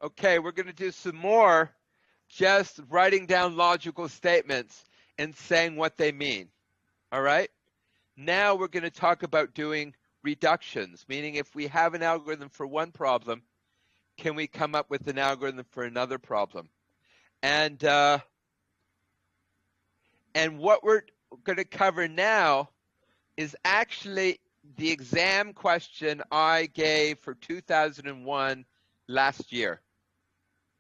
Okay, we're going to do some more just writing down logical statements and saying what they mean. All right? Now we're going to talk about doing reductions, meaning if we have an algorithm for one problem, can we come up with an algorithm for another problem? And what we're going to cover now is actually the exam question I gave for 2001 last year.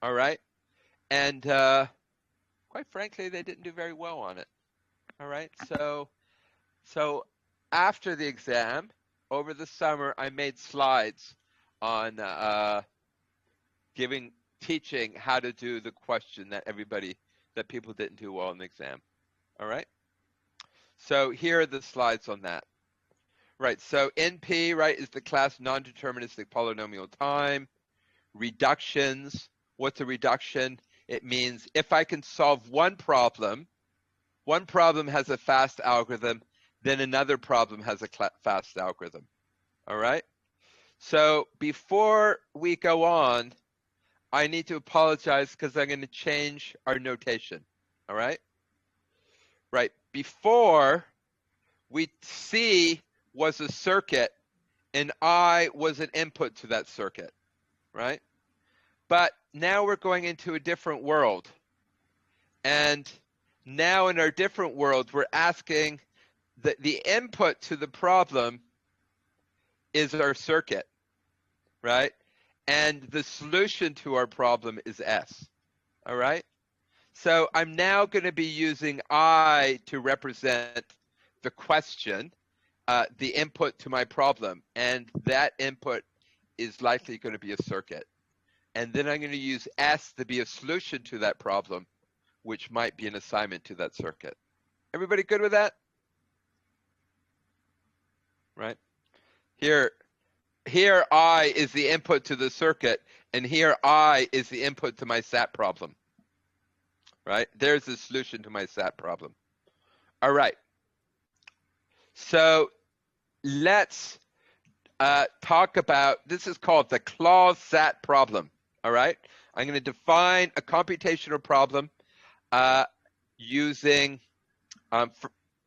All right? And quite frankly, they didn't do very well on it. All right? So after the exam, over the summer, I made slides on teaching how to do the question that people didn't do well in the exam. All right? So here are the slides on that. Right, so NP, right, is the class non-deterministic polynomial time. Reductions, what's a reduction? It means if I can solve one problem has a fast algorithm, then another problem has a fast algorithm. All right? So before we go on, I need to apologize because I'm going to change our notation. All right? Right, before we C was a circuit and I was an input to that circuit, right? But now we're going into a different world. And now in our different world, we're asking that the input to the problem is our circuit, right? And the solution to our problem is S, all right? So I'm now going to be using I to represent the question, the input to my problem, and that input is likely going to be a circuit. And then I'm going to use S to be a solution to that problem, which might be an assignment to that circuit. Everybody good with that? Right? Here I is the input to the circuit, and here I is the input to my SAT problem. Right? There's the solution to my SAT problem. All right. So let's talk about, this is called the clause SAT problem. All right. I'm going to define a computational problem using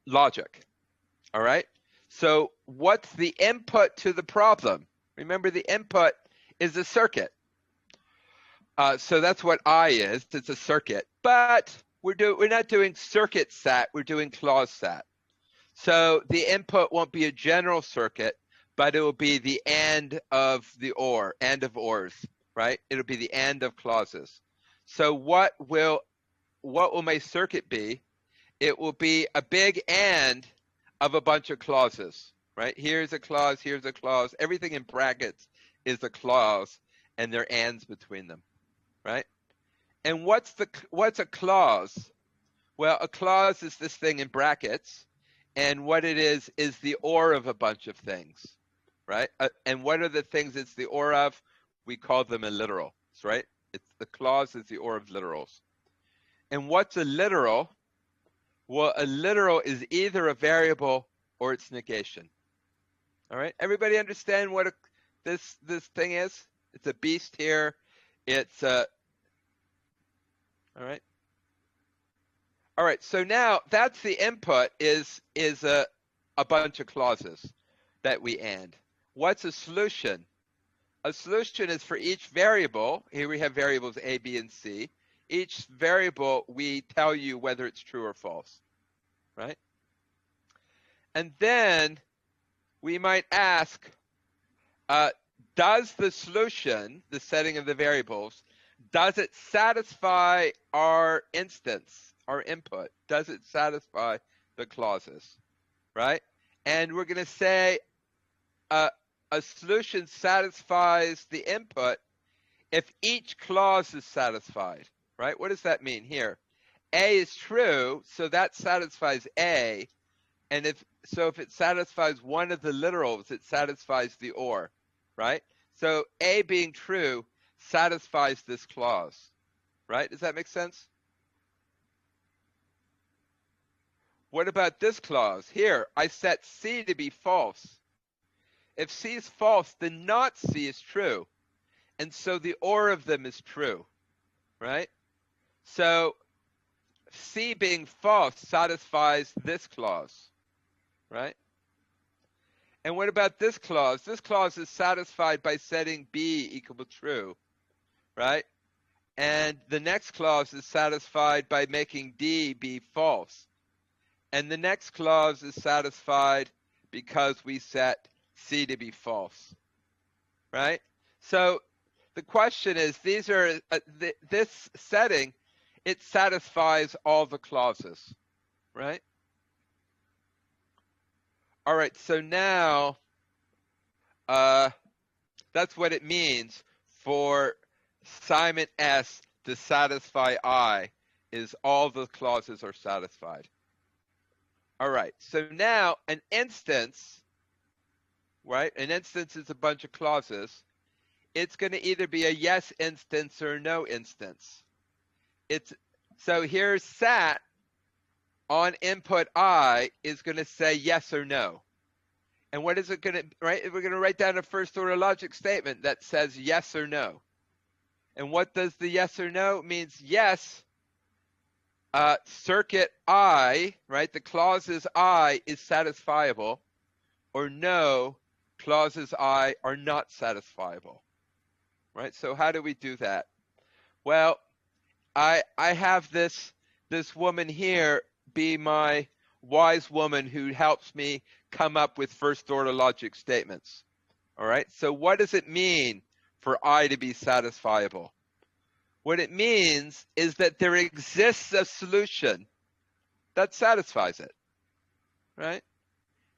logic. All right. So what's the input to the problem? Remember, the input is a circuit. So that's what I is. It's a circuit. But we're not doing circuit SAT. We're doing clause SAT. So the input won't be a general circuit, but it will be the AND of the OR, AND of ORs, right? It'll be the AND of clauses. So what will my circuit be? It will be a big AND of a bunch of clauses, right? Here's a clause, here's a clause. Everything in brackets is a clause, and there are ANDs between them, right? And what's a clause? Well, a clause is this thing in brackets, and what it is the OR of a bunch of things, right? And what are the things it's the OR of? We call them a literal, right? The clause is the OR of literals. And what's a literal? Well, a literal is either a variable or its negation. All right, everybody understand what this thing is? It's a beast here. It's a all right. All right, so now that's the input is a bunch of clauses that we AND. What's a solution? A solution is for each variable. Here we have variables A, B, and C. Each variable, we tell you whether it's true or false, right? And then we might ask, does the solution, the setting of the variables, does it satisfy our instance, our input? Does it satisfy the clauses, right? And we're going to say a solution satisfies the input if each clause is satisfied, right? What does that mean here? A is true, so that satisfies A. And if it satisfies one of the literals, it satisfies the OR, right? So A being true satisfies this clause, right? Does that make sense? What about this clause? Here, I set C to be false. If C is false, then not C is true. and so the or of them is true, right? So C being false satisfies this clause, right? And what about this clause? This clause is satisfied by setting B equal to true, right? And the next clause is satisfied by making D be false. And the next clause is satisfied because we set C to be false, right? So the question is, these are this setting, it satisfies all the clauses, right? All right, so now that's what it means for assignment S to satisfy I, is all the clauses are satisfied. All right, so now an instance, right? An instance is a bunch of clauses. It's going to either be a yes instance or no instance. So here's sat on input I is going to say yes or no. And what is it going to, right? We're going to write down a first order logic statement that says yes or no. And what does the yes or no? It means yes, circuit I, right? The clauses I is satisfiable, or no, clauses I are not satisfiable, right? So how do we do that? Well, I have this woman here be my wise woman who helps me come up with first order logic statements. All right, so what does it mean for I to be satisfiable? What it means is that there exists a solution that satisfies it, right?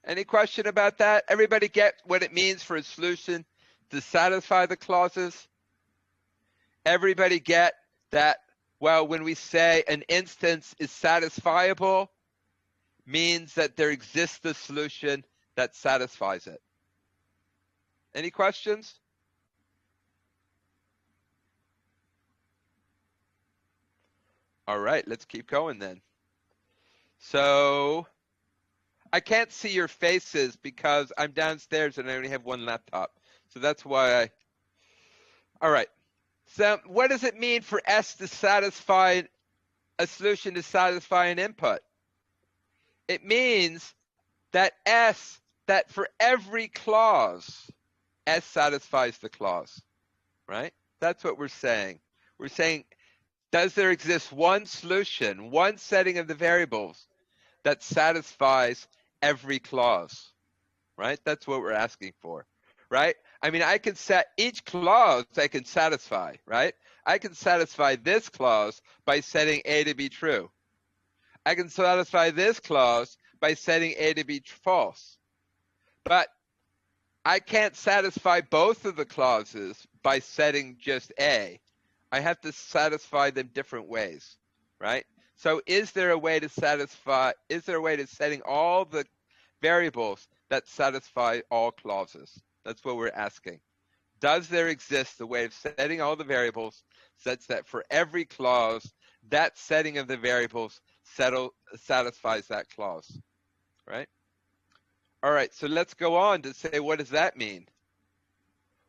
Any question about that? Everybody get what it means for a solution to satisfy the clauses? Everybody get that, well, when we say an instance is satisfiable, means that there exists a solution that satisfies it. Any questions? All right, let's keep going then. So I can't see your faces because I'm downstairs and I only have one laptop. So that's why all right. So what does it mean for S to satisfy a solution to satisfy an input? It means that that for every clause, S satisfies the clause, right? That's what we're saying. We're saying, does there exist one solution, one setting of the variables that satisfies every clause, right? That's what we're asking for, right? I mean, I can set each clause I can satisfy, right? I can satisfy this clause by setting A to be true. I can satisfy this clause by setting A to be false. But I can't satisfy both of the clauses by setting just A. I have to satisfy them different ways, right? So is there a way to setting all the variables that satisfy all clauses? That's what we're asking. Does there exist a way of setting all the variables such that for every clause, that setting of the variables satisfies that clause, right? All right, so let's go on to say, what does that mean?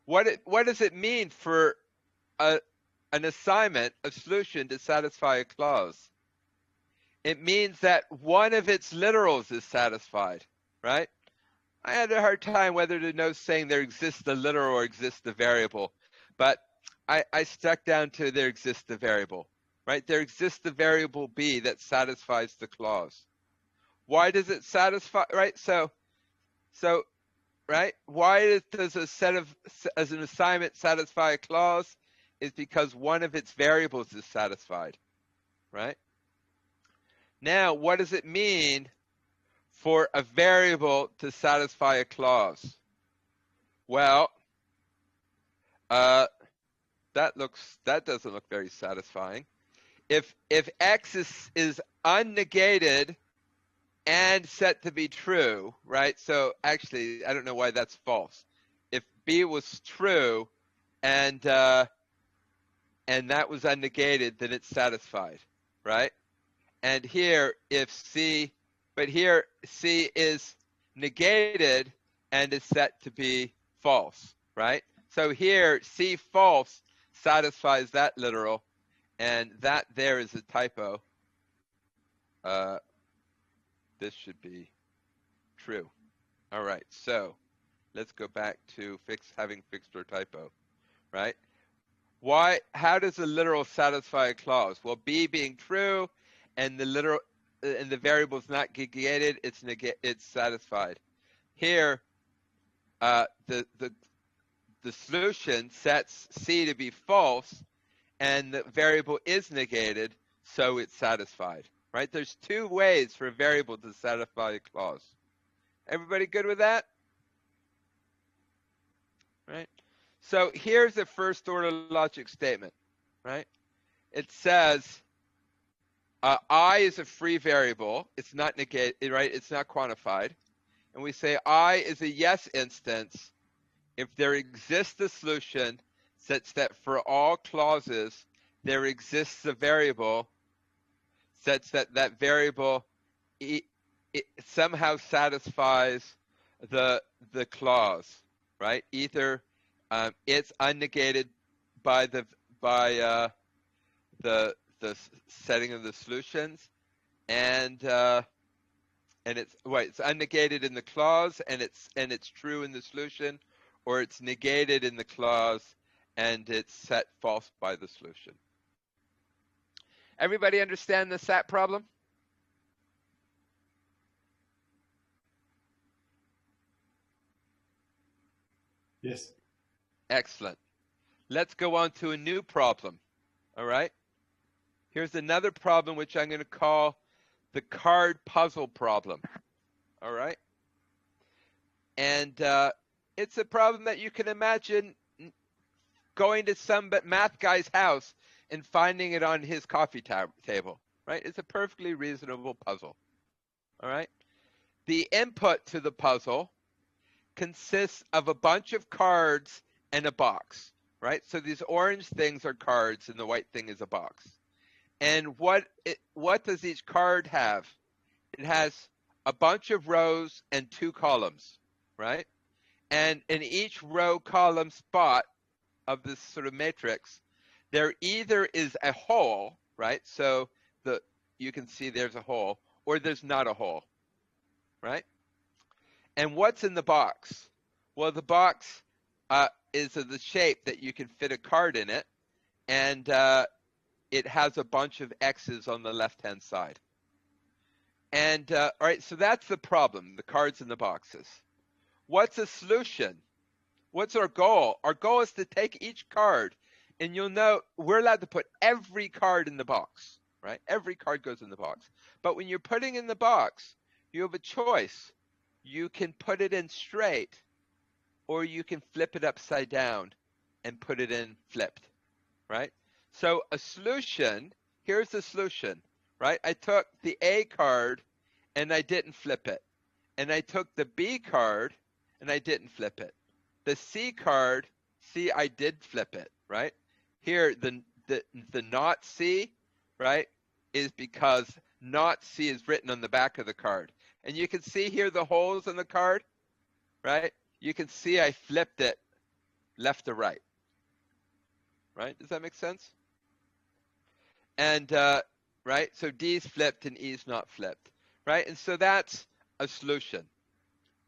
What does it mean for an assignment, a solution to satisfy a clause? It means that one of its literals is satisfied, right? I had a hard time whether to know saying there exists a literal or exists a variable, but I stuck down to there exists a variable, right? There exists a variable B that satisfies the clause. Why does it satisfy, right? So, right? Why does as an assignment satisfy a clause? Is because one of its variables is satisfied, right? Now, what does it mean for a variable to satisfy a clause? Well, that doesn't look very satisfying. If X is unnegated and set to be true, right? So actually, I don't know why that's false. If B was true and that was unnegated, then it's satisfied, right? And here, C is negated and is set to be false, right? So here, C false satisfies that literal, and that there is a typo. This should be true. All right, so let's go back to having fixed or typo, right? Why? How does a literal satisfy a clause? Well, B being true, and the literal and the variable is not negated, it's satisfied. Here, the solution sets C to be false, and the variable is negated, so it's satisfied. Right? There's two ways for a variable to satisfy a clause. Everybody good with that? Right? So here's a first order logic statement, right? It says I is a free variable. It's not negated, right? It's not quantified. And we say I is a yes instance if there exists a solution such that for all clauses there exists a variable such that that variable it somehow satisfies the clause, right? Either it's unnegated by the setting of the solutions, and it's it's unnegated in the clause, and it's true in the solution, or it's negated in the clause and it's set false by the solution. Everybody understand the SAT problem? Yes. Excellent. Let's go on to a new problem. All right. Here's another problem which I'm going to call the card puzzle problem. All right. And it's a problem that you can imagine going to some math guy's house and finding it on his coffee table, right? It's a perfectly reasonable puzzle. All right. The input to the puzzle consists of a bunch of cards and a box, right? So these orange things are cards and the white thing is a box. And what does each card have? It has a bunch of rows and 2 columns, right? And in each row column spot of this sort of matrix, there either is a hole, right? So you can see there's a hole, or there's not a hole, right? And what's in the box? Well, the box is of the shape that you can fit a card in it, and it has a bunch of X's on the left-hand side. And all right, so that's the problem, the cards in the boxes. What's the solution? What's our goal? Our goal is to take each card, and you'll note we're allowed to put every card in the box, right? Every card goes in the box. But when you're putting in the box, you have a choice. You can put it in straight, or you can flip it upside down and put it in flipped, right? So a solution, here's the solution, right? I took the A card and I didn't flip it. And I took the B card and I didn't flip it. The C card, see, I did flip it, right? Here, the not C, right, is because not C is written on the back of the card. And you can see here the holes in the card, right? You can see I flipped it left to right, right? Does that make sense? And, right, so D's flipped and E's not flipped, right? And so that's a solution,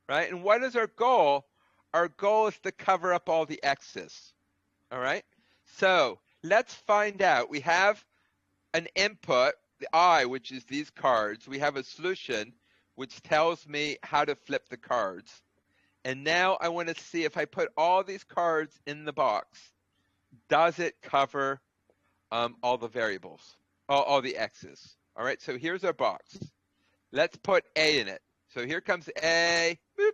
right? And what is our goal? Our goal is to cover up all the X's, all right? So let's find out. We have an input, the I, which is these cards. We have a solution, which tells me how to flip the cards. And now I want to see if I put all these cards in the box, does it cover all the variables, all the X's? All right, so here's our box. Let's put A in it. So here comes A, boop,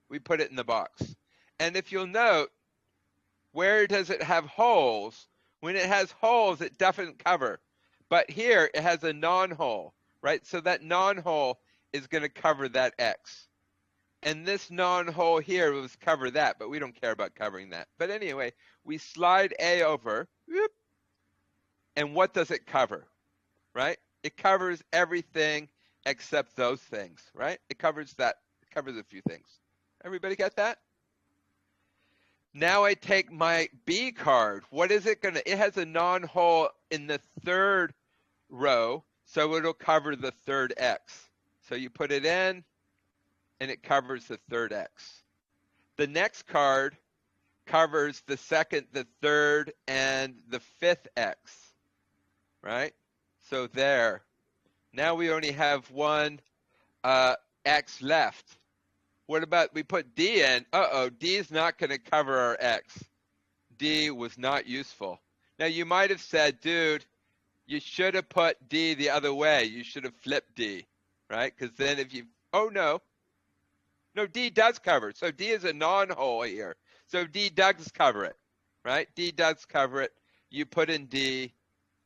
we put it in the box. And if you'll note, where does it have holes? When it has holes, it doesn't cover. But here it has a non-hole, right? So that non-hole is going to cover that X. And this non-hole here will cover that, but we don't care about covering that. But anyway, we slide A over, whoop, and what does it cover, right? It covers everything except those things, right? It covers that, it covers a few things. Everybody get that? Now I take my B card. What is it gonna, it has a non-hole in the third row, so it'll cover the third X. So you put it in, and it covers the third X. The next card covers the second, the third, and the fifth X, right? So there. Now we only have one X left. What about, we put D in? Uh-oh, D is not going to cover our X. D was not useful. Now you might have said, dude, you should have put D the other way. You should have flipped D, right? Because then if you, oh no, D does cover. So D is a non-hole here. So D does cover it, right? D does cover it. You put in D,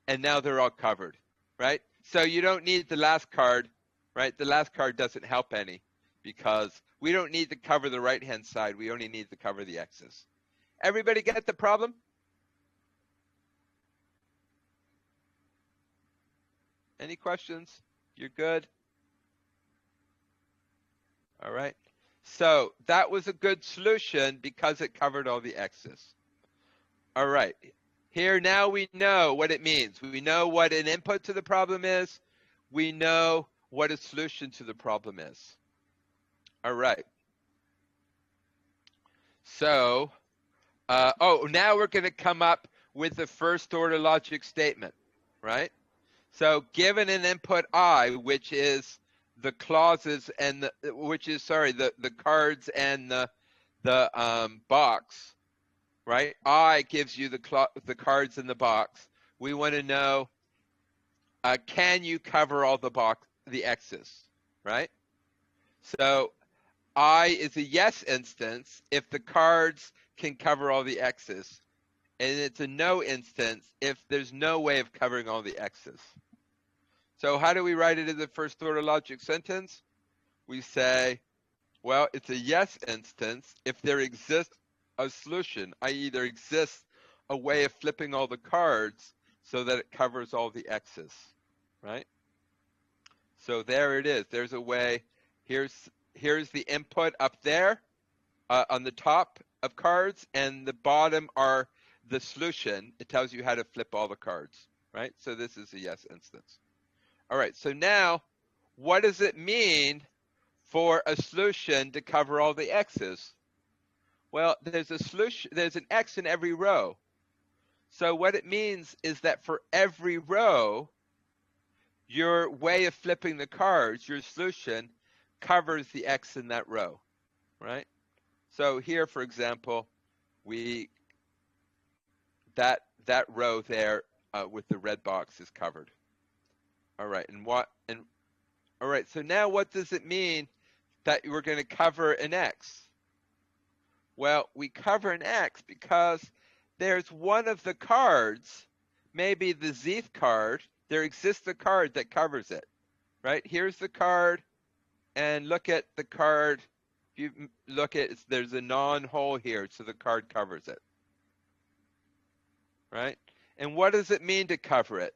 and now they're all covered, right? So you don't need the last card, right? The last card doesn't help any because we don't need to cover the right-hand side. We only need to cover the X's. Everybody get the problem? Any questions? You're good? All right. So that was a good solution because it covered all the X's. All right. Here now we know what it means. We know what an input to the problem is. We know what a solution to the problem is. All right. So, now we're going to come up with the first order logic statement, right? So given an input I, which is the clauses and the cards and the box, right? I gives you the cards in the box. We want to know, can you cover all the X's, right? So I is a yes instance if the cards can cover all the X's, and it's a no instance if there's no way of covering all the X's. So how do we write it in the first order logic sentence? We say, well, it's a yes instance if there exists a solution, i.e. there exists a way of flipping all the cards so that it covers all the X's, right? So there it is. There's a way. Here's the input up there on the top of cards, and the bottom are the solution. It tells you how to flip all the cards, right? So this is a yes instance. All right, so now what does it mean for a solution to cover all the X's? Well, there's a solution, there's an X in every row. So what it means is that for every row, your way of flipping the cards, your solution, covers the X in that row, right? So here, for example, that row there with the red box is covered. All right, all right, so now what does it mean that we're going to cover an X? Well, we cover an X because there's one of the cards, maybe the Zth card, there exists a card that covers it, right? Here's the card, and look at the card. If you look at it, there's a non-hole here, so the card covers it, right? And what does it mean to cover it?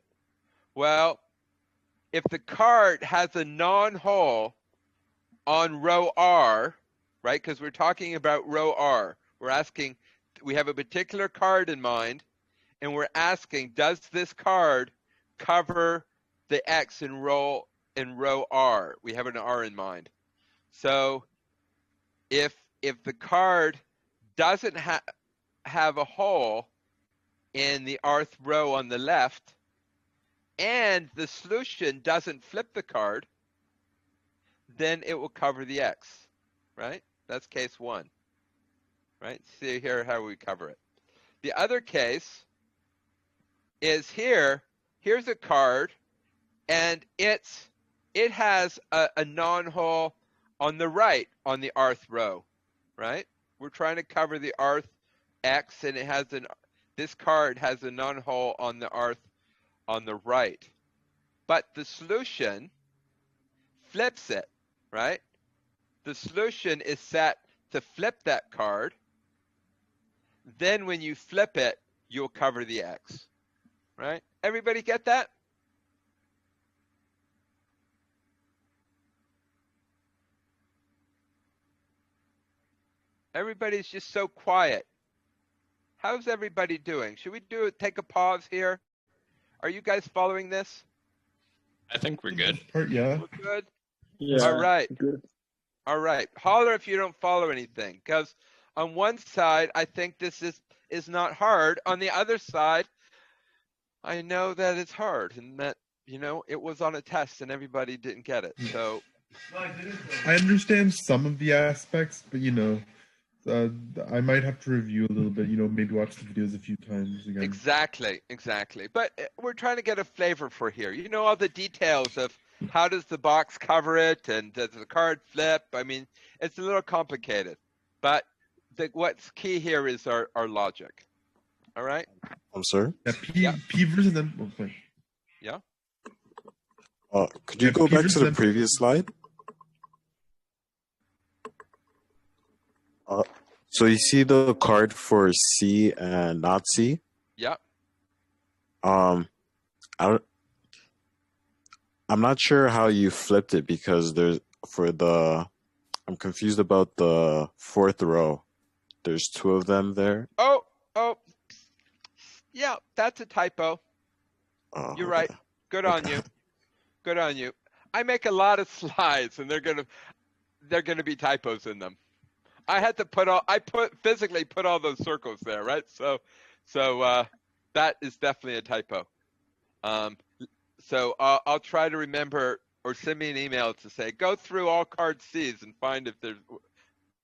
Well, if the card has a non-hole on row R, right? Because we're talking about row R. We're asking, we have a particular card in mind, and we're asking, does this card cover the X in row R? We have an R in mind. So if the card doesn't have a hole in the rth row on the left, and the solution doesn't flip the card, then it will cover the X, right? That's case one, right? See here how we cover it. The other case is here's a card, and it has a non-hole on the right on the rth row, right? We're trying to cover the rth X, and this card has a non-hole on the rth on the right, but the solution flips it, right? The solution is set to flip that card. Then when you flip it, you'll cover the X, right? Everybody get that? Everybody's just so quiet. How's everybody doing? Should we take a pause here? Are you guys following this? I think we're good. Yeah. We're good? Yeah. All right. Good. All right. Holler if you don't follow anything. Because on one side, I think this is not hard. On the other side, I know that it's hard and that, you know, it was on a test and everybody didn't get it. So I understand some of the aspects, but you know, I might have to review a little bit. You know, maybe watch the videos a few times again. exactly. But we're trying to get a flavor for here. You know, all the details of how does the box cover it and does the card flip? I mean, it's a little complicated, but what's key here is our logic. All right. I'm sorry. Yeah, Peevers and then. Oh, sorry. Yeah. Could you go back to the previous slide? So you see the card for C and not C? Yeah. I'm not sure how you flipped it because I'm confused about the fourth row. There's two of them there. Oh, yeah, that's a typo. You're right. Okay. Good on you. Good on you. I make a lot of slides and they're gonna be typos in them. I had to physically put all those circles there, right? So that is definitely a typo. So I'll try to remember or send me an email to say, go through all card C's and find if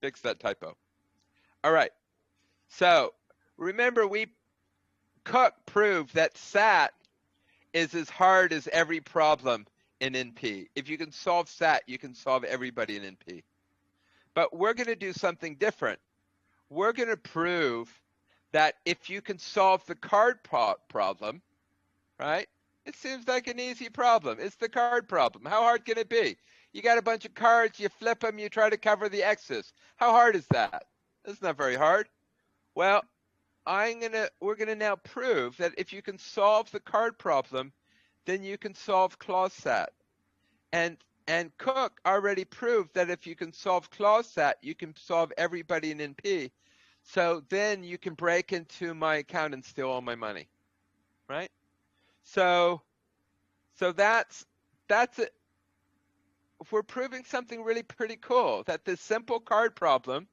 fix that typo. All right. So remember Cook proved that SAT is as hard as every problem in NP. If you can solve SAT, you can solve everybody in NP. But we're going to do something different. We're going to prove that if you can solve the card problem, right? It seems like an easy problem. It's the card problem. How hard can it be? You got a bunch of cards, you flip them, you try to cover the X's. How hard is that? It's not very hard. Well, we're gonna now prove that if you can solve the card problem, then you can solve clause SAT. And Cook already proved that if you can solve clause SAT, you can solve everybody in NP. So then you can break into my account and steal all my money, right? So that's it. We're proving something really pretty cool, that this simple card problem,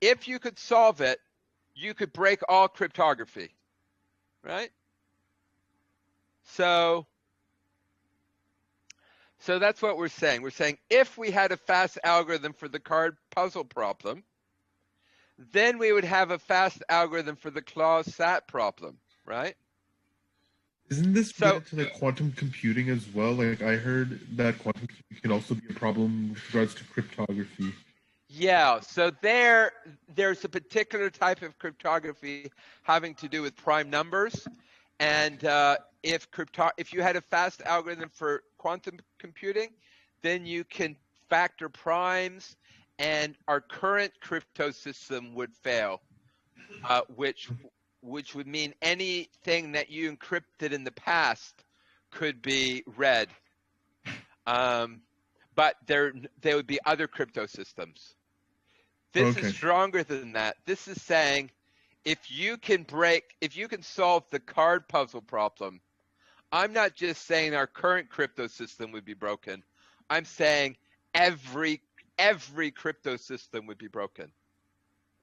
if you could solve it, you could break all cryptography, right? So that's what we're saying. We're saying if we had a fast algorithm for the card puzzle problem, then we would have a fast algorithm for the clause SAT problem, right? Isn't this related to like quantum computing as well? Like I heard that quantum computing can also be a problem with regards to cryptography. Yeah, so there's a particular type of cryptography having to do with prime numbers, and if you had a fast algorithm for quantum computing, then you can factor primes, and our current crypto system would fail, which would mean anything that you encrypted in the past could be read. But there would be other crypto systems. This is stronger than that. This is saying if you can solve the card puzzle problem, I'm not just saying our current crypto system would be broken. I'm saying every crypto system would be broken.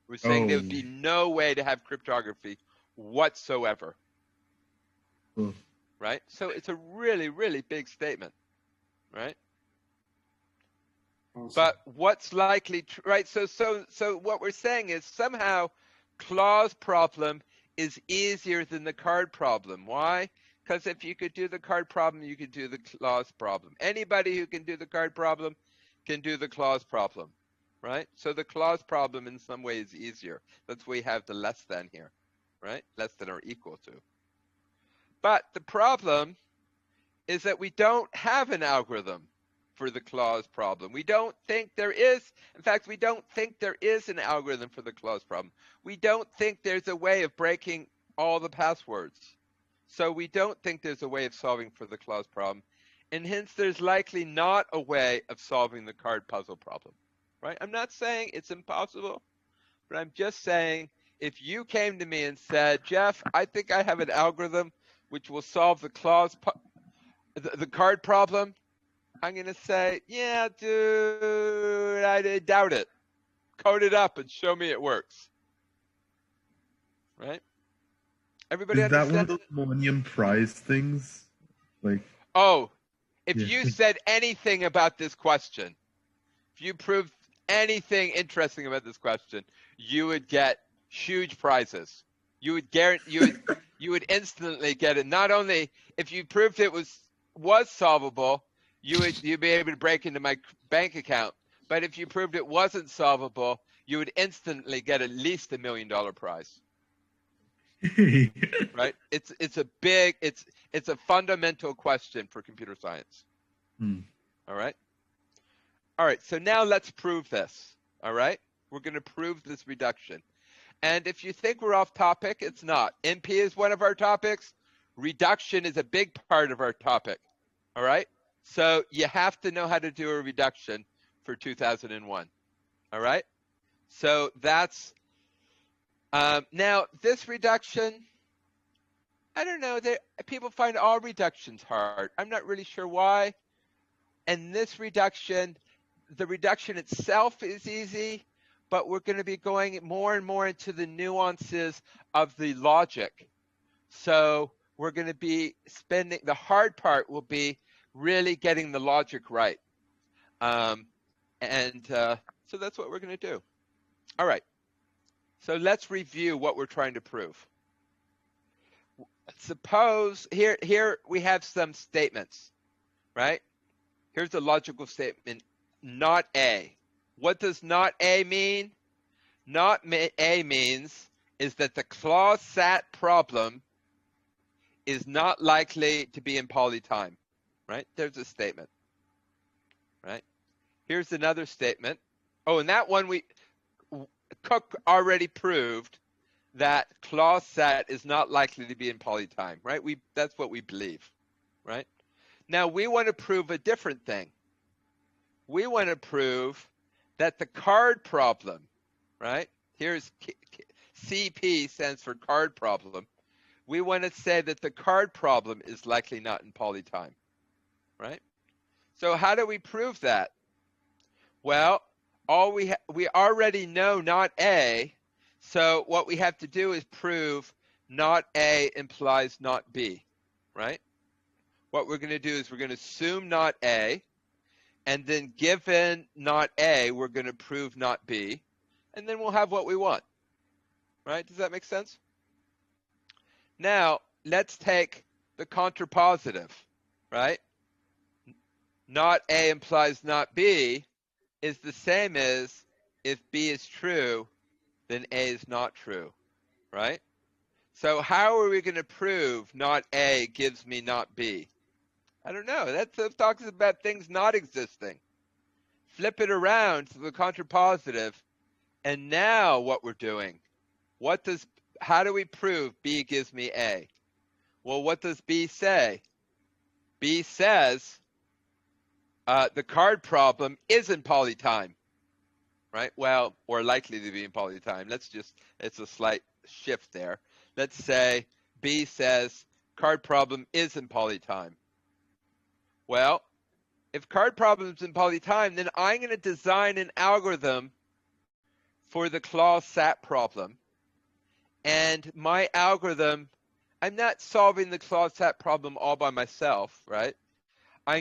We're saying there would be no way to have cryptography whatsoever. Right? So it's a really, really big statement, right? Awesome. But what's likely, right? So what we're saying is somehow clause problem is easier than the card problem. Why? Because if you could do the card problem, you could do the clause problem. Anybody who can do the card problem can do the clause problem, right? So the clause problem in some way is easier. That's why we have the less than here, right? Less than or equal to. But the problem is that we don't have an algorithm for the clause problem. We don't think there is. In fact, we don't think there is an algorithm for the clause problem. We don't think there's a way of breaking all the passwords. So we don't think there's a way of solving for the clause problem. And hence, there's likely not a way of solving the card puzzle problem, right? I'm not saying it's impossible, but I'm just saying if you came to me and said, Jeff, I think I have an algorithm which will solve the the card problem, I'm going to say, yeah, dude, I doubt it. Code it up and show me it works. Right? Everybody Is that one of understand? those Millennium Prize things? Like, Oh, if Yeah. you said anything about this question, if you proved anything interesting about this question, you would get huge prizes. You would guarantee you would instantly get it. Not only if you proved it was solvable, you'd be able to break into my bank account. But if you proved it wasn't solvable, you would instantly get at least $1 million prize. Right? It's a fundamental question for computer science. All right. All right. So now let's prove this. All right. We're going to prove this reduction. And if you think we're off topic, it's not. NP is one of our topics. Reduction is a big part of our topic. All right. So you have to know how to do a reduction for 2001. All right. So that's now this reduction. I don't know. People find all reductions hard. I'm not really sure why. And this reduction, the reduction itself is easy, but we're going to be going more and more into the nuances of the logic. So we're going to be spending, the hard part will be really getting the logic right. So that's what we're going to do. All right. So let's review what we're trying to prove. Suppose here we have some statements, right? Here's a logical statement, not A. What does not A mean? Not A means is that the clause-sat problem is not likely to be in polytime, right? There's a statement, right? Here's another statement. Oh, and that one Cook already proved that clause-sat is not likely to be in polytime, right? That's what we believe, right? Now we want to prove a different thing. We want to prove that the card problem, right? Here's CP stands for card problem. We want to say that the card problem is likely not in polytime, right? So how do we prove that? Well, we already know not A. So what we have to do is prove not A implies not B, right? What we're going to do is we're going to assume not A, and then given not A, we're going to prove not B, and then we'll have what we want, right? Does that make sense? Now, let's take the contrapositive, right? Not A implies not B is the same as if B is true, then A is not true, right? So how are we going to prove not A gives me not B? I don't know. That talks about things not existing. Flip it around to the contrapositive, and now what we're doing. How do we prove B gives me A? Well, what does B say? B says the card problem is in polytime. Right? Well, or likely to be in polytime. It's a slight shift there. Let's say B says card problem is in polytime. Well, if card problem is in polytime, then I'm going to design an algorithm for the clause-sat problem. And my algorithm, I'm not solving the clause-sat problem all by myself, right? I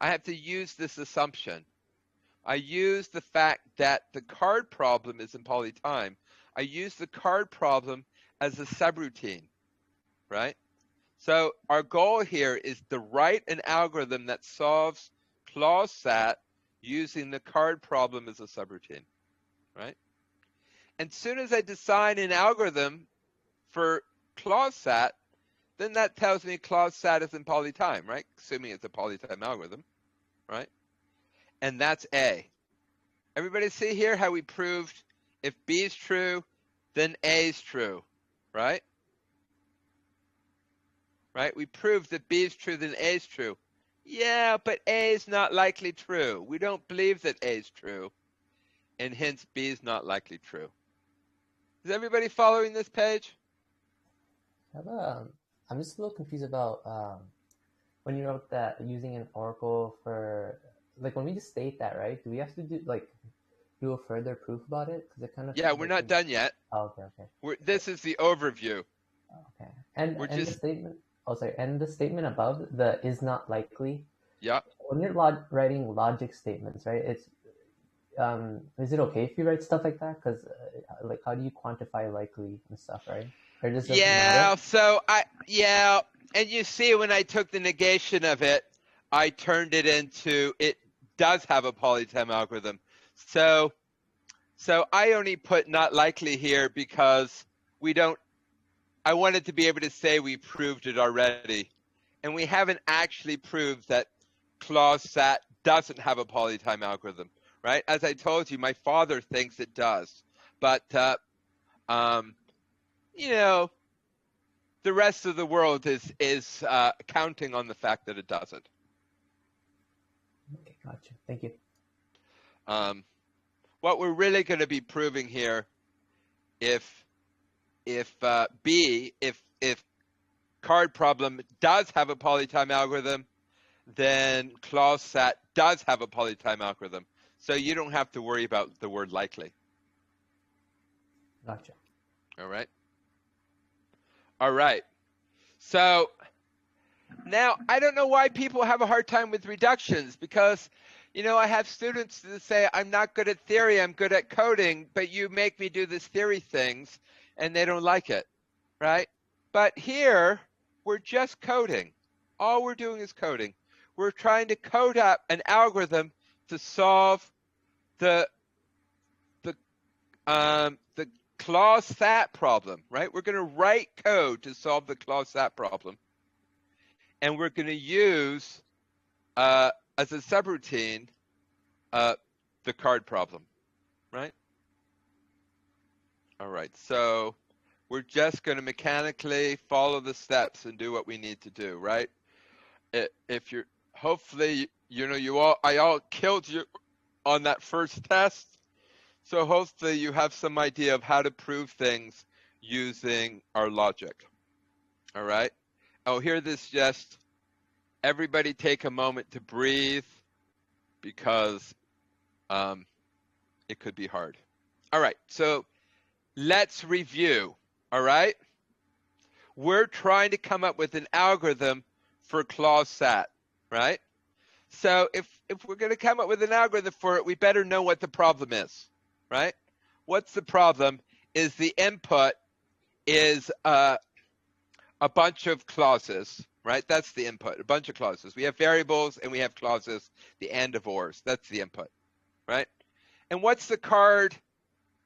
have to use this assumption. I use the fact that the card problem is in polytime. I use the card problem as a subroutine, right? So our goal here is to write an algorithm that solves clause-sat using the card problem as a subroutine, right? And as soon as I design an algorithm for clause-sat, then that tells me clause-sat is in polytime, right? Assuming it's a polytime algorithm, right? And that's A. Everybody see here how we proved if B is true, then A is true, right? Right? We proved that B is true, then A is true. Yeah, but A is not likely true. We don't believe that A is true, and hence B is not likely true. Is everybody following this page? I'm just a little confused about when you wrote that using an oracle for, like, when we just state that, right? Do we have to do a further proof about it? Because it kind of Yeah, we're not done yet. Oh, okay. This is the overview. Okay. And the statement. Oh, sorry. And the statement above, the is not likely. Yeah. When you're writing logic statements, right? It's is it okay if you write stuff like that? Because like, how do you quantify likely and stuff, right? Or does it matter? So and you see when I took the negation of it, I turned it into it does have a polytime algorithm. So I only put not likely here because I wanted to be able to say we proved it already. And we haven't actually proved that clause sat doesn't have a polytime algorithm, right? As I told you, my father thinks it does. But, you know, the rest of the world is counting on the fact that it doesn't. Okay, gotcha. Thank you. What we're really going to be proving here, if card problem does have a polytime algorithm, then clause sat does have a polytime algorithm. So you don't have to worry about the word likely. Gotcha. All right. All right. So now I don't know why people have a hard time with reductions, because, you know, I have students that say, I'm not good at theory, I'm good at coding, but you make me do this theory things and they don't like it, right? But here, we're just coding. All we're doing is coding. We're trying to code up an algorithm to solve the clause sat problem, right? We're going to write code to solve the clause sat problem. And we're going to use, as a subroutine, the card problem, right? All right, so we're just going to mechanically follow the steps and do what we need to do, right? If you're, hopefully, you know, I all killed you on that first test. So hopefully you have some idea of how to prove things using our logic. All right. Oh, hear this, just everybody take a moment to breathe, because it could be hard. All right. So let's review. All right. We're trying to come up with an algorithm for clause sat, right? So if we're going to come up with an algorithm for it, we better know what the problem is, right? What's the problem? Is the input is a bunch of clauses, right? That's the input, a bunch of clauses. We have variables and we have clauses, the and of ors. That's the input, right? And what's the card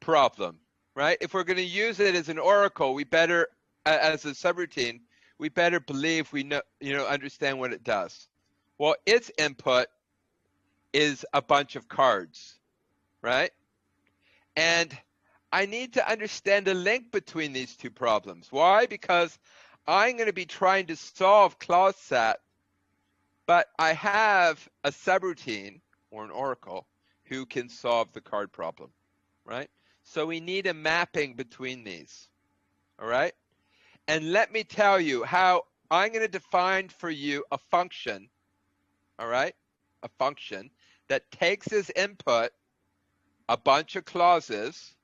problem, right? If we're going to use it as an oracle, we better, as a subroutine, we better believe we know, understand what it does. Well, its input is a bunch of cards, right? And I need to understand a link between these two problems. Why? Because I'm going to be trying to solve clause sat, but I have a subroutine or an oracle who can solve the card problem, right? So we need a mapping between these, all right? And let me tell you how I'm going to define for you a function, all right? A function that takes as input a bunch of clauses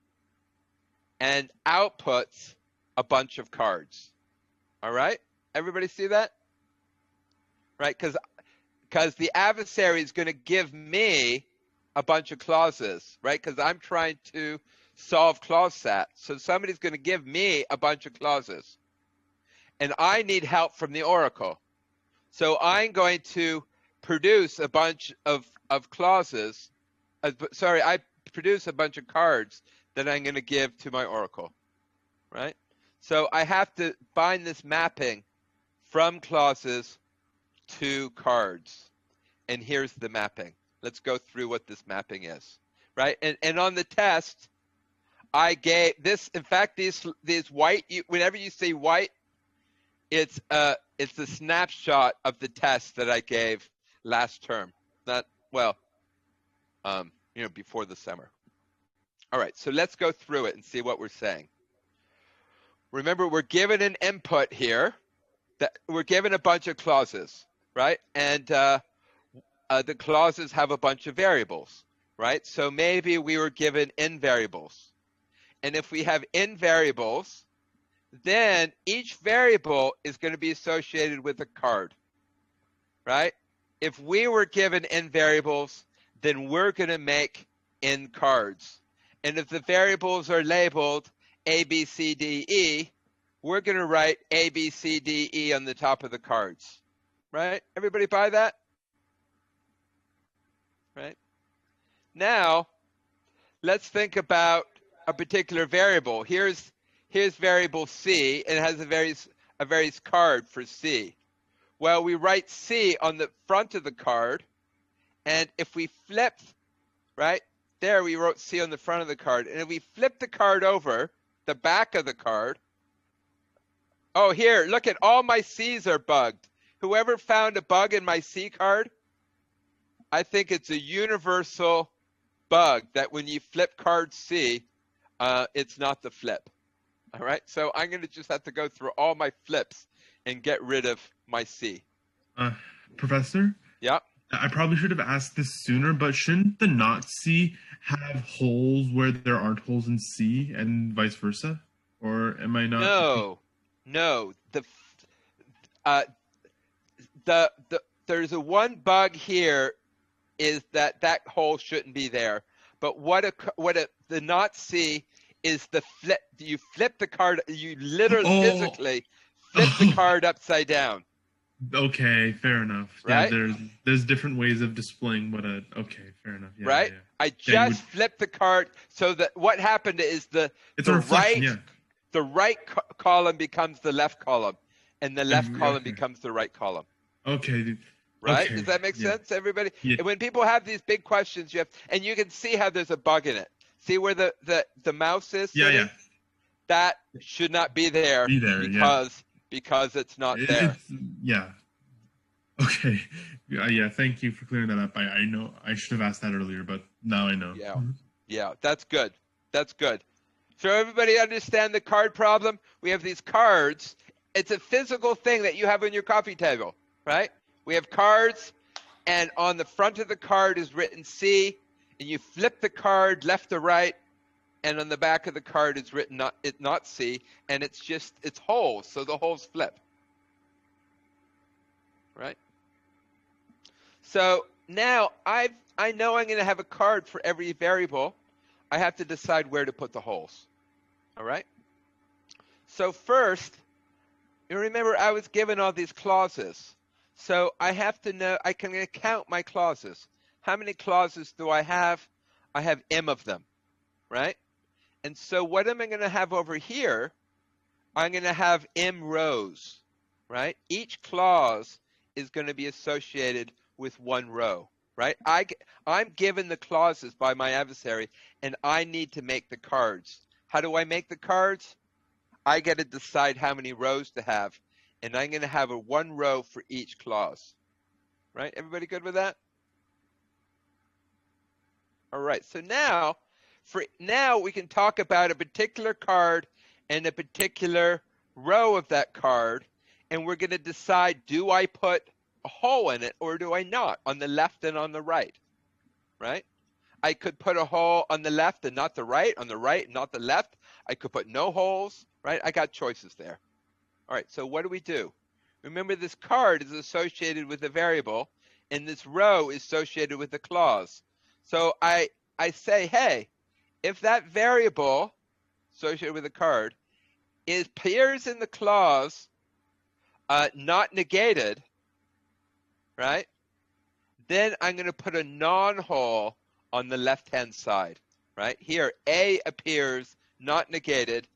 and outputs a bunch of cards. All right? Everybody see that? Right? Because the adversary is going to give me a bunch of clauses, right? Because I'm trying to solve clause sat. So somebody's going to give me a bunch of clauses. And I need help from the oracle. So I'm going to produce a bunch of clauses. I produce a bunch of cards that I'm going to give to my oracle, right? So I have to find this mapping from clauses to cards. And here's the mapping. Let's go through what this mapping is, right? And on the test, I gave this, in fact, these white, whenever you see white, it's a snapshot of the test that I gave last term. Not, well, before the summer. All right, so let's go through it and see what we're saying. remember we're given an input here, that we're given a bunch of clauses, right? And the clauses have a bunch of variables, right? So maybe we were given n variables. And if we have n variables, then each variable is going to be associated with a card, right? If we were given n variables, then we're going to make n cards. And if the variables are labeled A, B, C, D, E, we're going to write A, B, C, D, E on the top of the cards, right? Everybody buy that? Right? Now, let's think about a particular variable. Here's variable C, and it has a various card for C. Well, we write C on the front of the card, and if we flip, right, there we wrote C on the front of the card, and if we flip the card over, the back of the card, oh, here, look at all my C's are bugged. Whoever found a bug in my C card, I think it's a universal bug that when you flip card C, it's not the flip. All right, so I'm going to just have to go through all my flips and get rid of my C. Professor? Yeah. I probably should have asked this sooner, but shouldn't the not C have holes where there aren't holes in C and vice versa? Or am I not? No. There's a one bug here is that hole shouldn't be there. But the not C is the flip. You flip the card. You literally physically flip the card upside down. Okay, fair enough. Right? Yeah, there's different ways of displaying what a. Okay, fair enough. Yeah, right? Yeah. I just flipped the card so that what happened is the right column becomes the left column, and the left column becomes the right column. Okay. Right? Okay. Does that make sense, everybody? Yeah. And when people have these big questions, and you can see how there's a bug in it. See where the mouse is? Yeah. That should not be there. Because it's not there. Yeah. Okay. Yeah. Thank you for clearing that up. I know I should have asked that earlier, but now I know. Yeah. Yeah. That's good. That's good. So everybody understand the card problem? We have these cards. It's a physical thing that you have on your coffee table, right? We have cards, and on the front of the card is written C, and you flip the card left to right, and on the back of the card is written not C, and it's holes, so the holes flip. Right? So now I know I'm going to have a card for every variable. I have to decide where to put the holes. All right? So first, you remember I was given all these clauses. So I have to know, I can count my clauses. How many clauses do I have? I have M of them, right? And so what am I going to have over here? I'm going to have M rows, right? Each clause is going to be associated with one row, right? I'm given the clauses by my adversary, and I need to make the cards. How do I make the cards? I get to decide how many rows to have, and I'm going to have one row for each clause, right? Everybody good with that? All right, so now we can talk about a particular card and a particular row of that card, and we're going to decide, do I put a hole in it or do I not, on the left and on the right, right? I could put a hole on the left and not the right, on the right and not the left. I could put no holes, right? I got choices there. All right, so what do? Remember, this card is associated with a variable, and this row is associated with a clause. So I say, hey, if that variable associated with a card appears in the clause not negated, right? Then I'm going to put a non-hole on the left-hand side, right? Here, A appears not negated,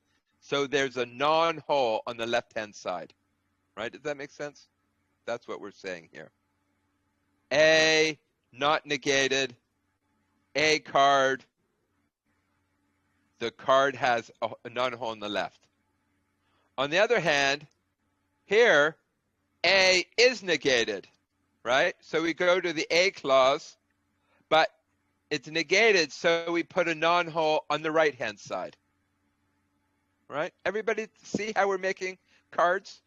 so there's a non-hole on the left-hand side, right? Does that make sense? That's what we're saying here. A, not negated, A card, the card has a non-hole on the left. On the other hand, here, A is negated, right? So we go to the A clause, but it's negated, so we put a non-hole on the right-hand side. right? Everybody see how we're making cards?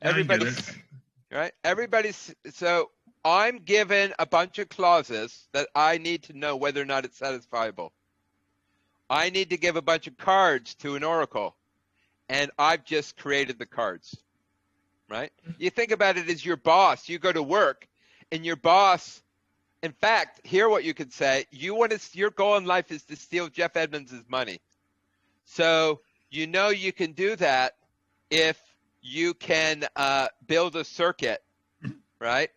Yeah, I get Everybody's it. right. Everybody's so I'm given a bunch of clauses that I need to know whether or not it's satisfiable. I need to give a bunch of cards to an oracle, and I've just created the cards, right? You think about it as your boss. You go to work, and your boss. In fact, hear what you could say. Your goal in life is to steal Jeff Edmonds' money. So you know you can do that if you can build a circuit, right?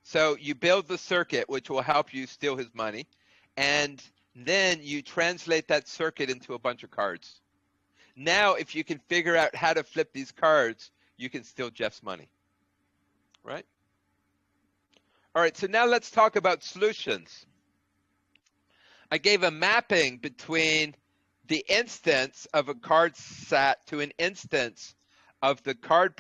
So you build the circuit, which will help you steal his money, and then you translate that circuit into a bunch of cards. Now, if you can figure out how to flip these cards, you can steal Jeff's money, right? All right, so now let's talk about solutions. I gave a mapping between the instance of a card set to an instance of the card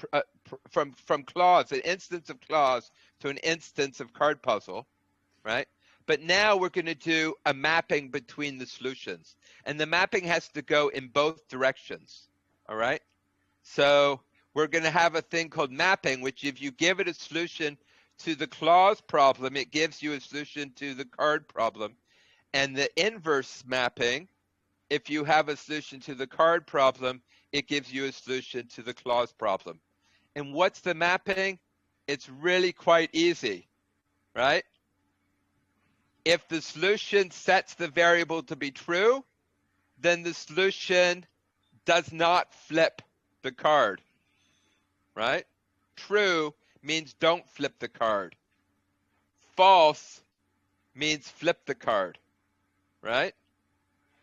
from clause, an instance of clause to an instance of card puzzle, right? But now we're going to do a mapping between the solutions. And the mapping has to go in both directions, all right? So we're going to have a thing called mapping, which if you give it a solution to the clause problem, it gives you a solution to the card problem. And the inverse mapping, if you have a solution to the card problem, it gives you a solution to the clause problem. And what's the mapping? It's really quite easy, right? If the solution sets the variable to be true, then the solution does not flip the card, right? True means don't flip the card. False means flip the card, right?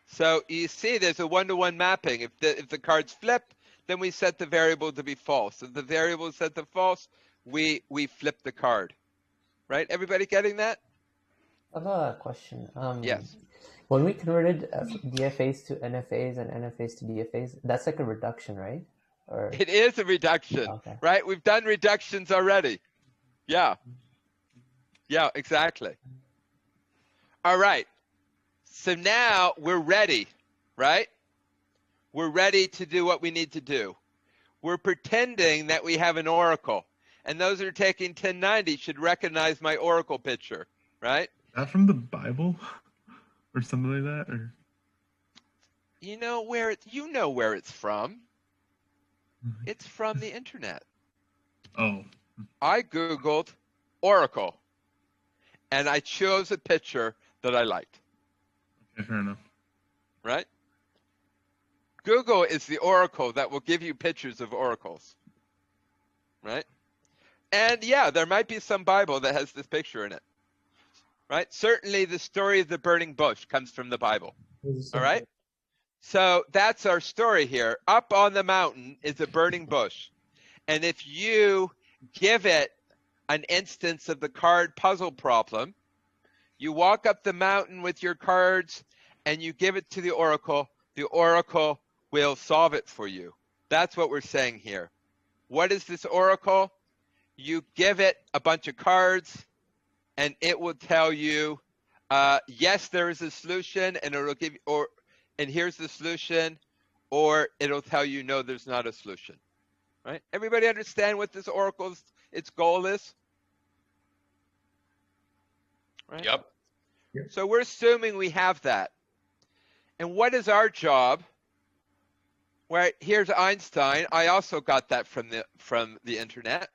So you see there's a one-to-one mapping. If the cards flip, then we set the variable to be false. If the variable is set to false, we flip the card, right? Everybody getting that? I have a question. Yes. When we converted DFAs to NFAs and NFAs to DFAs, that's like a reduction, right? Or It is a reduction, okay. right? We've done reductions already. Yeah. Yeah, exactly. All right. So now we're ready, right? We're ready to do what we need to do. We're pretending that we have an oracle. And those who are taking 1090 should recognize my oracle picture, right? Is that from the Bible or something like that? Or You know where it's from. It's from the internet. oh, I Googled oracle and I chose a picture that I liked, okay, fair enough. right? Google is the oracle that will give you pictures of oracles, right? And yeah, there might be some Bible that has this picture in it, right? Certainly the story of the burning bush comes from the Bible, all right? So that's our story here. Up on the mountain is a burning bush. And if you give it an instance of the card puzzle problem, you walk up the mountain with your cards and you give it to the oracle will solve it for you. That's what we're saying here. What is this oracle? You give it a bunch of cards and it will tell you, yes, there is a solution, and it'll give you, and here's the solution, or it'll tell you, no, there's not a solution, right? Everybody understand what this oracle's, its goal is? Right? Yep. So we're assuming we have that. And what is our job? Well, here's Einstein. I also got that from the internet.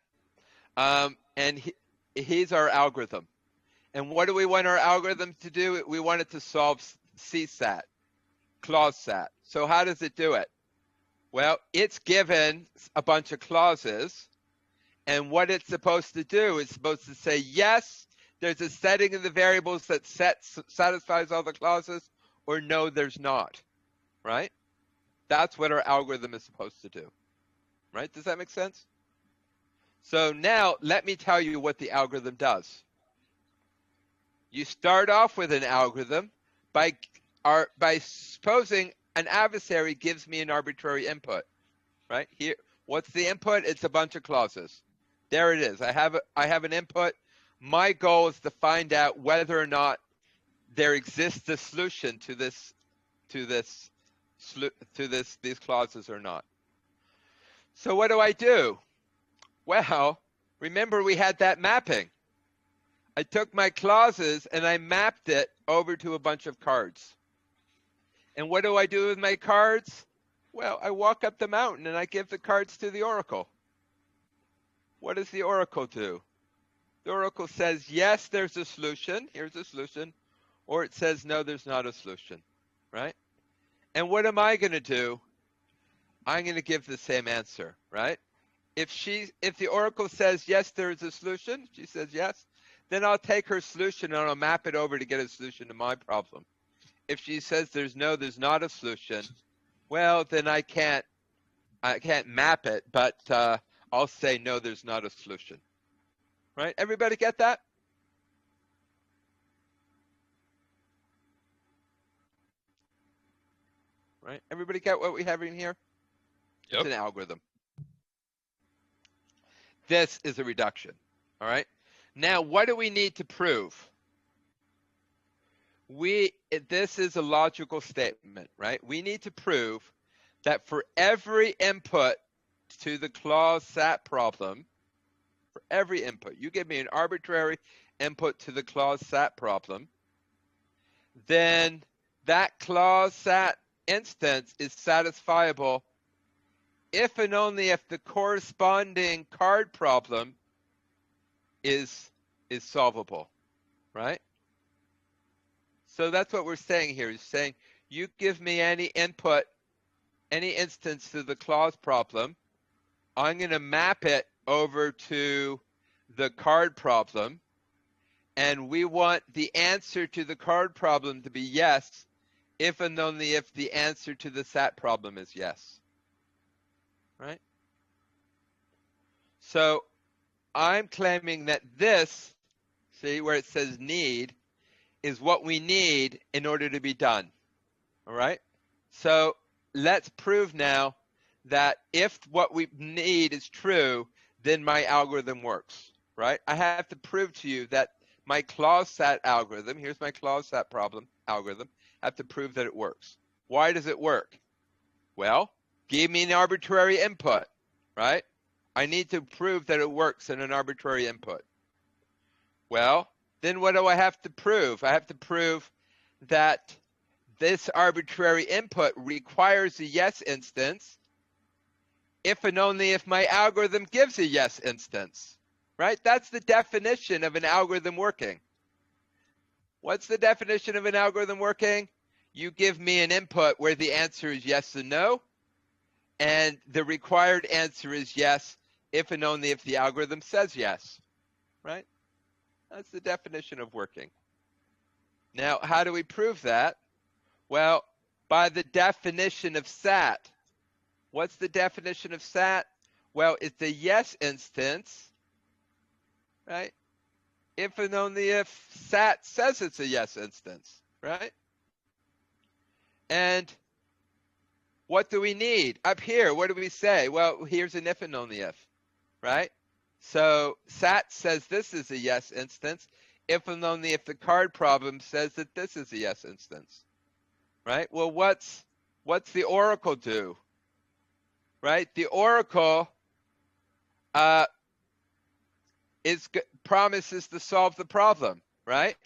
And he's our algorithm. And what do we want our algorithm to do? We want it to solve CSAT, clause SAT. So how does it do it? Well, it's given a bunch of clauses, and what it's supposed to do is supposed to say, yes, there's a setting of the variables that satisfies all the clauses, or no, there's not, right? That's what our algorithm is supposed to do, right? Does that make sense? So now let me tell you what the algorithm does. You start off with an algorithm by supposing an adversary gives me an arbitrary input, right? Here, what's the input? It's a bunch of clauses. There it is. I have an input. my goal is to find out whether or not there exists a solution to these clauses or not. So what do? Well, remember we had that mapping. I took my clauses and I mapped it over to a bunch of cards. And what do I do with my cards? Well, I walk up the mountain and I give the cards to the oracle. What does the oracle do? The oracle says, yes, there's a solution. Here's a solution. Or it says, no, there's not a solution, right? And what am I going to do? I'm going to give the same answer, right? If the oracle says, yes, there is a solution, she says yes, then I'll take her solution and I'll map it over to get a solution to my problem. If she says there's not a solution, well, then I can't map it, but I'll say, no, there's not a solution, right? Everybody get that? Right? Everybody get what we have in here? Yep. It's an algorithm. This is a reduction, all right? Now, what do we need to prove? This is a logical statement, right? We need to prove that for every input to the clause SAT problem, for every input, you give me an arbitrary input to the clause SAT problem, then that clause SAT instance is satisfiable if and only if the corresponding card problem is solvable, right? So that's what we're saying here. Is saying you give me any input, any instance to the clause problem, I'm going to map it over to the card problem, and we want the answer to the card problem to be yes, if and only if the answer to the SAT problem is yes, right? So I'm claiming that this, see where it says need, is what we need in order to be done, all right? So let's prove now that if what we need is true, then my algorithm works, right? I have to prove to you that my clause SAT algorithm, here's my clause SAT problem algorithm, I have to prove that it works. Why does it work? Well, give me an arbitrary input, right? I need to prove that it works in an arbitrary input. Well, then what do I have to prove? I have to prove that this arbitrary input requires a yes instance if and only if my algorithm gives a yes instance, right? That's the definition of an algorithm working. What's the definition of an algorithm working? You give me an input where the answer is yes and no, and the required answer is yes if and only if the algorithm says yes, right? That's the definition of working. Now, how do we prove that? Well, by the definition of SAT. What's the definition of SAT? Well, it's a yes instance, right? If and only if SAT says it's a yes instance, right? And what do we need? Up here, what do we say? Well, here's an if and only if, right? So SAT says this is a yes instance, if and only if the card problem says that this is a yes instance, right? Well, what's the oracle do, right? The oracle promises to solve the problem, right?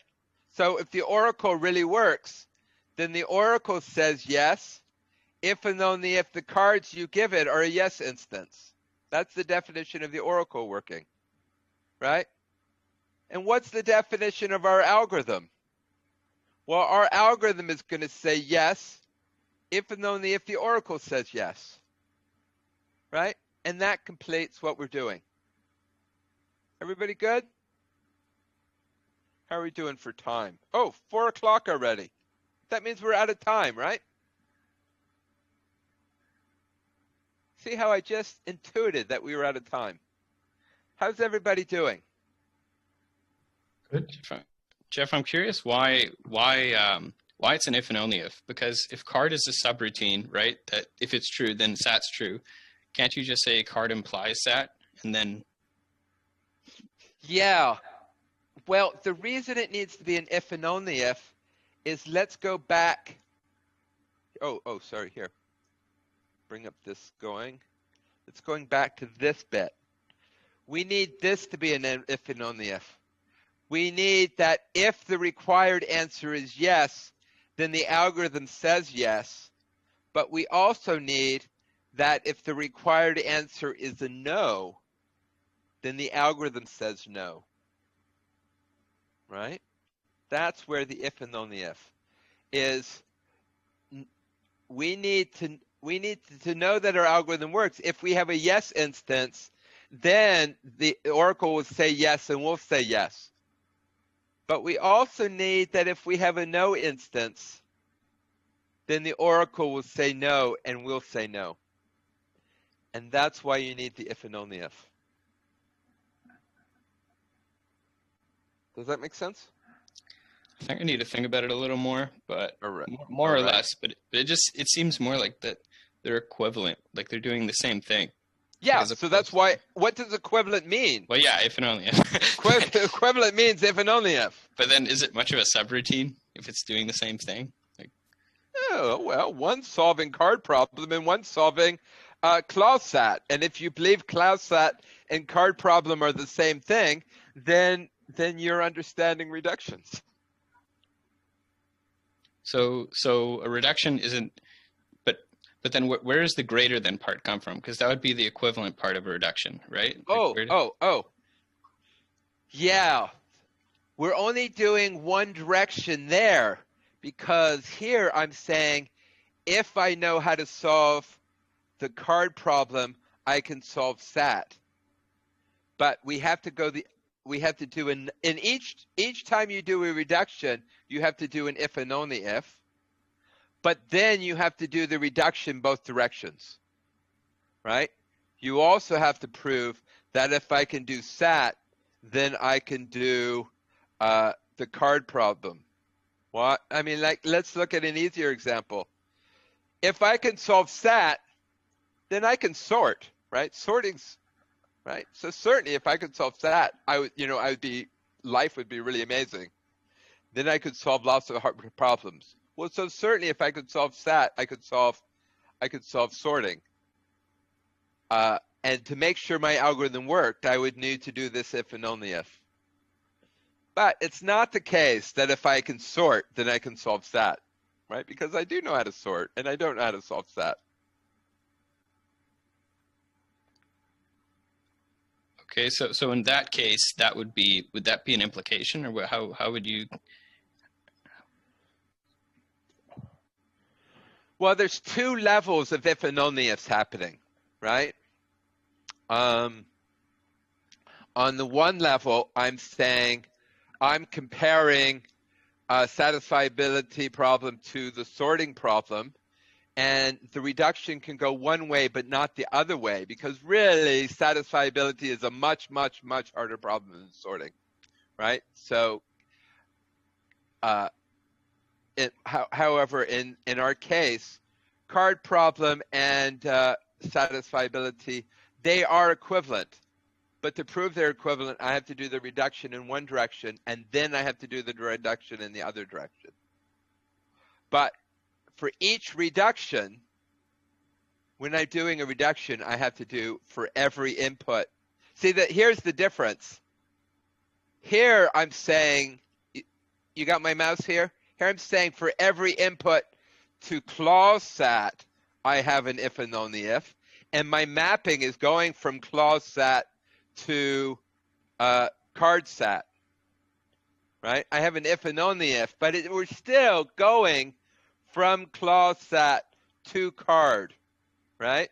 So if the oracle really works, then the oracle says yes, if and only if the cards you give it are a yes instance. That's the definition of the oracle working, right? And what's the definition of our algorithm? Well, our algorithm is going to say yes, if and only if the oracle says yes, right? And that completes what we're doing. Everybody good? How are we doing for time? Oh, 4 o'clock already. That means we're out of time, right? See how I just intuited that we were out of time. How's everybody doing? Good. Jeff, I'm curious why it's an if and only if. Because if card is a subroutine, right, that if it's true, then SAT's true. Can't you just say card implies SAT and then? Yeah. Well, the reason it needs to be an if and only if is let's go back. Oh, sorry, here. Bring up this going. It's going back to this bit. We need this to be an if and only if. We need that if the required answer is yes, then the algorithm says yes. But we also need that if the required answer is a no, then the algorithm says no. Right? That's where the if and only if is. We need to know that our algorithm works. If we have a yes instance, then the oracle will say yes and we'll say yes. But we also need that if we have a no instance, then the oracle will say no and we'll say no. And that's why you need the if and only if. Does that make sense? I think I need to think about it a little more, but All right. more or All right. less. But it seems more like that they're equivalent, like they're doing the same thing. Yeah, As so that's opposed why, what does equivalent mean? Well, yeah, if and only if. Equivalent means if and only if. But then, is it much of a subroutine if it's doing the same thing? Like, Oh, well, one's solving card problem and one's solving ClausSat. And if you believe ClausSat and card problem are the same thing, then you're understanding reductions. so a reduction isn't. But then, where does the greater than part come from? Because that would be the equivalent part of a reduction, right? Like, Yeah. We're only doing one direction there because here I'm saying if I know how to solve the card problem, I can solve SAT. But we have to do in each time you do a reduction, you have to do an if and only if. But then you have to do the reduction both directions, right? You also have to prove that if I can do SAT, then I can do the card problem. What? I mean, like, let's look at an easier example. If I can solve SAT, then I can sort, right? Sorting's, right? So certainly if I could solve SAT, life would be really amazing. Then I could solve lots of hard problems. Well, so certainly if I could solve SAT, I could solve sorting. And to make sure my algorithm worked, I would need to do this if and only if. But it's not the case that if I can sort, then I can solve SAT, right? Because I do know how to sort, and I don't know how to solve SAT. okay, so in that case, would that be an implication, or how would you? Well, there's two levels of if and only ifs happening, right? On the one level, I'm saying I'm comparing a satisfiability problem to the sorting problem, and the reduction can go one way but not the other way, because really satisfiability is a much, much, much harder problem than sorting, right? So however, in our case, card problem and satisfiability, they are equivalent. But to prove they're equivalent, I have to do the reduction in one direction, and then I have to do the reduction in the other direction. But for each reduction, when I'm doing a reduction, I have to do for every input. See, here's the difference. Here I'm saying, you got my mouse here? Here I'm saying for every input to ClausSat, I have an if and only if, and my mapping is going from ClausSat to CardSat, right? I have an if and only if, but we're still going from ClausSat to card, right?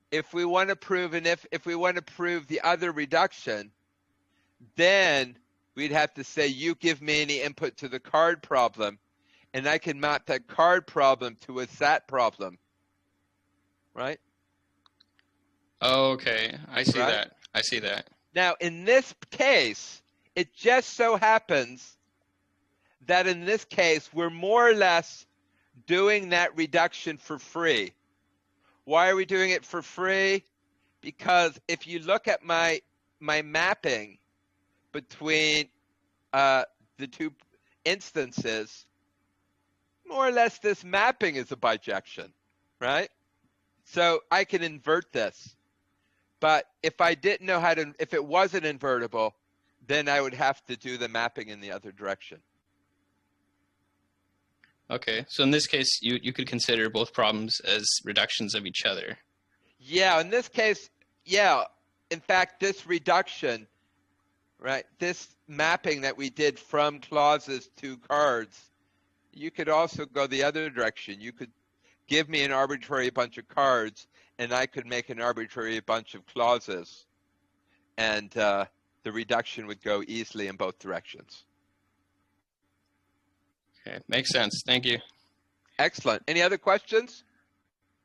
If we want to prove if we want to prove the other reduction, then we'd have to say, you give me any input to the card problem, and I can map that card problem to a SAT problem, right? Oh, okay, I see Right? that. I see that. Now, in this case, it just so happens that in this case, we're more or less doing that reduction for free. Why are we doing it for free? Because if you look at my mapping between the two instances, more or less this mapping is a bijection, right? So I can invert this. But if I didn't know how to, if it wasn't invertible, then I would have to do the mapping in the other direction. Okay, so in this case, you could consider both problems as reductions of each other. Yeah, in this case, yeah. In fact, this reduction, right, this mapping that we did from clauses to cards, you could also go the other direction. You could give me an arbitrary bunch of cards, and I could make an arbitrary bunch of clauses. And the reduction would go easily in both directions. Okay, makes sense. Thank you. Excellent. Any other questions?